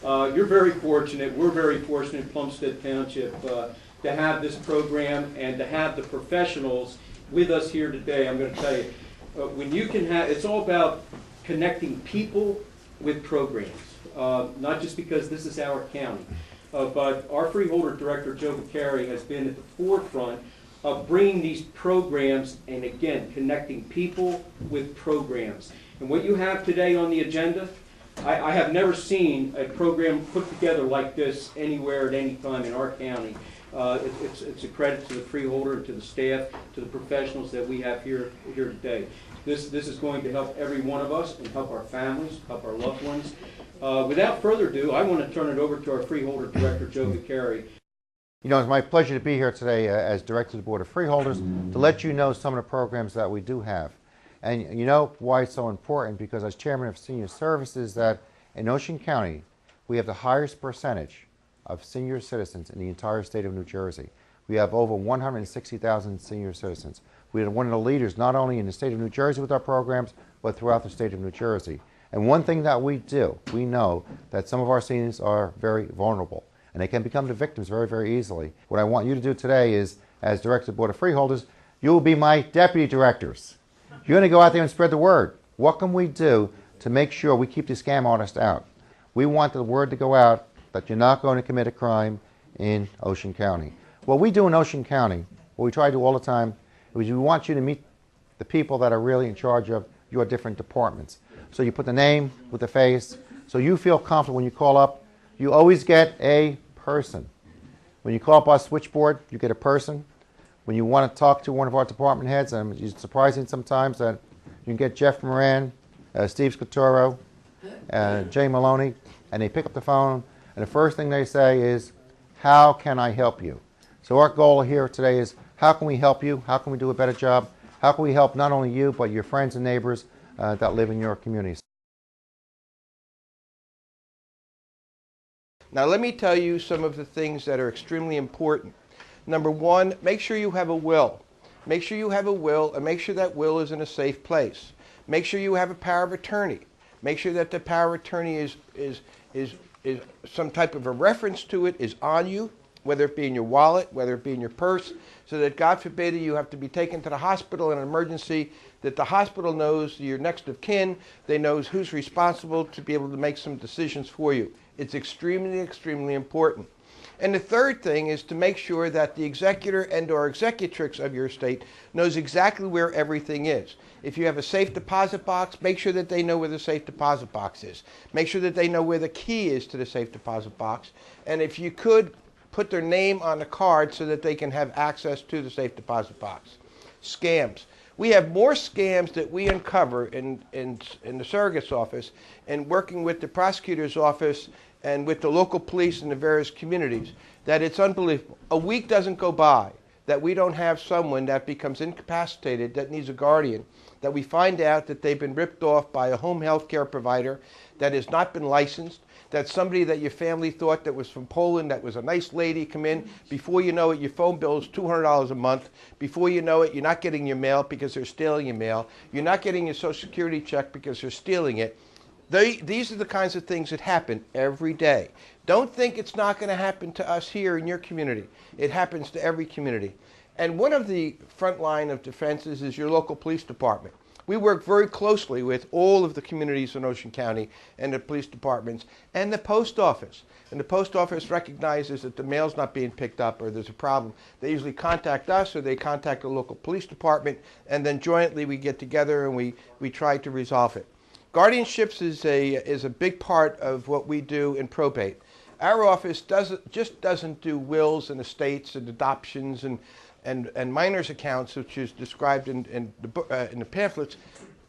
You're very fortunate, we're very fortunate in Plumstead Township to have this program and to have the professionals with us here today. I'm going to tell you, when you can have, it's all about connecting people with programs, not just because this is our county, but our freeholder director, Joe Vicari, has been at the forefront of bringing these programs and, again, connecting people with programs. And what you have today on the agenda, I have never seen a program put together like this anywhere at any time in our county. It's a credit to the freeholder and to the staff, to the professionals that we have here today. This is going to help every one of us and help our families, help our loved ones. Without further ado, I want to turn it over to our freeholder director, Joe Vicari. You know, it's my pleasure to be here today as director of the Board of Freeholders to let you know some of the programs that we do have. And you know why it's so important, because as chairman of senior services, that in Ocean County we have the highest percentage of senior citizens in the entire state of New Jersey. We have over 160,000 senior citizens. We are one of the leaders not only in the state of New Jersey with our programs, but throughout the state of New Jersey. And one thing that we do, we know that some of our seniors are very vulnerable and they can become the victims very, very easily. What I want you to do today is, as director of the Board of Freeholders, you will be my deputy directors. You're going to go out there and spread the word. What can we do to make sure we keep the scam artists out? We want the word to go out that you're not going to commit a crime in Ocean County. What we do in Ocean County, what we try to do all the time, is we want you to meet the people that are really in charge of your different departments. So you put the name with the face, so you feel comfortable when you call up. You always get a person. When you call up our switchboard, you get a person. When you want to talk to one of our department heads, and it's surprising sometimes that you can get Jeff Moran, Steve Scotoro, Jay Maloney, and they pick up the phone, and the first thing they say is, how can I help you? So our goal here today is, how can we help you? How can we do a better job? How can we help not only you, but your friends and neighbors that live in your communities? Now let me tell you some of the things that are extremely important. Number one, make sure you have a will. Make sure you have a will, and make sure that will is in a safe place. Make sure you have a power of attorney. Make sure that the power of attorney is some type of a reference to it is on you, whether it be in your wallet, whether it be in your purse, so that God forbid you have to be taken to the hospital in an emergency, that the hospital knows your next of kin, they knows who's responsible to be able to make some decisions for you. It's extremely, extremely important. And the third thing is to make sure that the executor and or executrix of your estate knows exactly where everything is. If you have a safe deposit box, make sure that they know where the safe deposit box is. Make sure that they know where the key is to the safe deposit box. And if you could, put their name on the card so that they can have access to the safe deposit box. Scams. We have more scams that we uncover in the surrogate's office and working with the prosecutor's office and with the local police in the various communities, that it's unbelievable. A week doesn't go by that we don't have someone that becomes incapacitated, that needs a guardian, that we find out that they've been ripped off by a home health care provider that has not been licensed, that somebody that your family thought that was from Poland, that was a nice lady, come in. Before you know it, your phone bill is $200 a month. Before you know it, you're not getting your mail because they're stealing your mail. You're not getting your Social Security check because they're stealing it. These are the kinds of things that happen every day. Don't think it's not going to happen to us here in your community. It happens to every community. And one of the front line of defenses is your local police department. We work very closely with all of the communities in Ocean County and the police departments and the post office. And the post office recognizes that the mail's not being picked up or there's a problem. They usually contact us or they contact the local police department, and then jointly we get together and we try to resolve it. Guardianships is a big part of what we do in probate. Our office doesn't do wills and estates and adoptions and minors accounts, which is described in the pamphlets.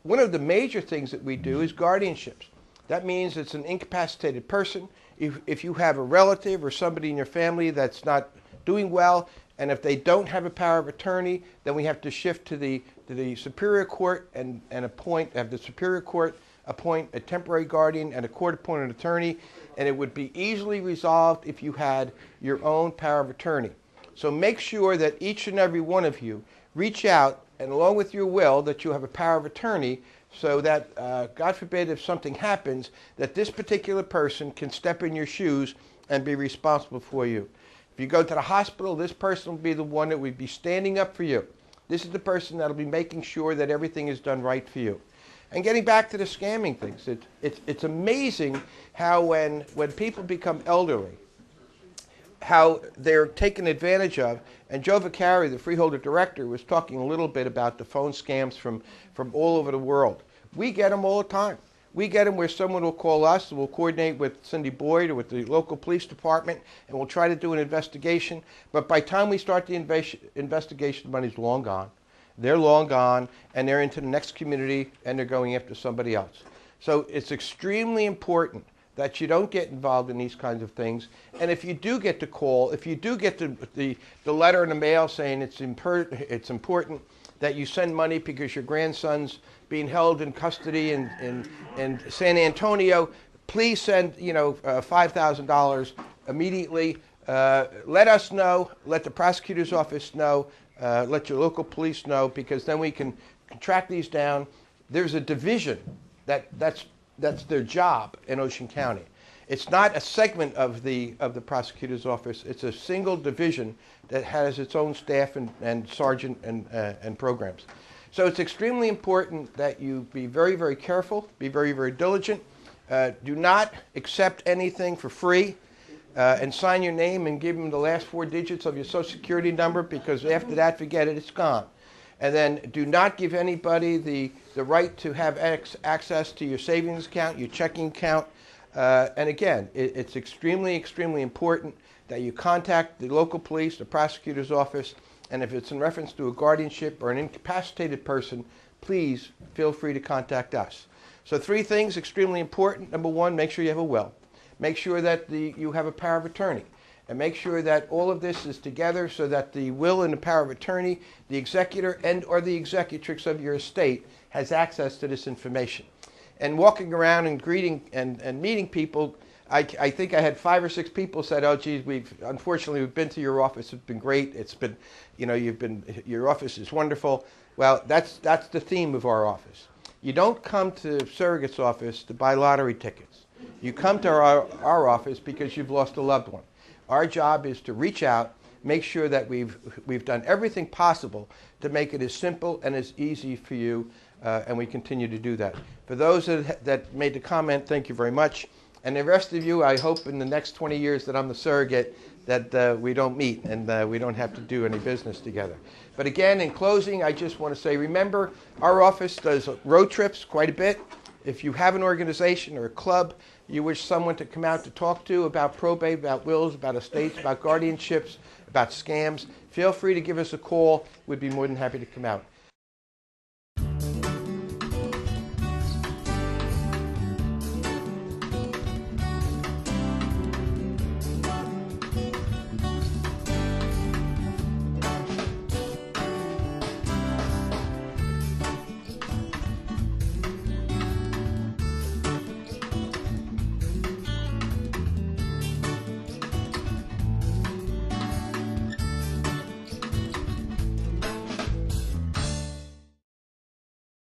One of the major things that we do is guardianships. That means it's an incapacitated person. If you have a relative or somebody in your family that's not doing well, and if they don't have a power of attorney, then we have to shift to the Superior Court and have the Superior Court appoint a temporary guardian and a court-appointed attorney, and it would be easily resolved if you had your own power of attorney. So make sure that each and every one of you reach out, and along with your will, that you have a power of attorney so that, God forbid, if something happens, that this particular person can step in your shoes and be responsible for you. If you go to the hospital, this person will be the one that will be standing up for you. This is the person that will be making sure that everything is done right for you. And getting back to the scamming things, it's amazing how when people become elderly, how they're taken advantage of. And Joe Vicari, the freeholder director, was talking a little bit about the phone scams from all over the world. We get them all the time. We get them where someone will call us, and we'll coordinate with Cindy Boyd or with the local police department, and we'll try to do an investigation. But by the time we start the investigation, the money's long gone. They're long gone, and they're into the next community, and they're going after somebody else. So it's extremely important that you don't get involved in these kinds of things. And if you do get the call, if you do get the letter in the mail saying it's important that you send money because your grandson's being held in custody in San Antonio, please send $5,000 immediately. Let us know. Let the prosecutor's office know. Let your local police know, because then we can track these down. There's a division that's their job in Ocean County. It's not a segment of the prosecutor's office. It's a single division that has its own staff and sergeant and programs. So it's extremely important that you be very, very careful, be very, very diligent. Do not accept anything for free, and sign your name and give them the last 4 digits of your Social Security number, because after that, forget it, it's gone. And then do not give anybody the right to have access to your savings account, your checking account. And again, it's extremely, extremely important that you contact the local police, the prosecutor's office, and if it's in reference to a guardianship or an incapacitated person, please feel free to contact us. So 3 things extremely important. Number 1, make sure you have a will. Make sure that you have a power of attorney. And make sure that all of this is together so that the will and the power of attorney, the executor and or the executrix of your estate has access to this information. And walking around and greeting and meeting people, I think I had 5 or 6 people said, "Oh, geez, unfortunately we've been to your office. It's been great. It's been, your office is wonderful." Well, that's the theme of our office. You don't come to Surrogate's office to buy lottery tickets. You come to our office because you've lost a loved one. Our job is to reach out, make sure that we've done everything possible to make it as simple and as easy for you, and we continue to do that. For those that made the comment, thank you very much. And the rest of you, I hope in the next 20 years that I'm the surrogate, that we don't meet and we don't have to do any business together. But again, in closing, I just want to say, remember, our office does road trips quite a bit. If you have an organization or a club you wish someone to come out to talk to about probate, about wills, about estates, about guardianships, about scams, feel free to give us a call. We'd be more than happy to come out.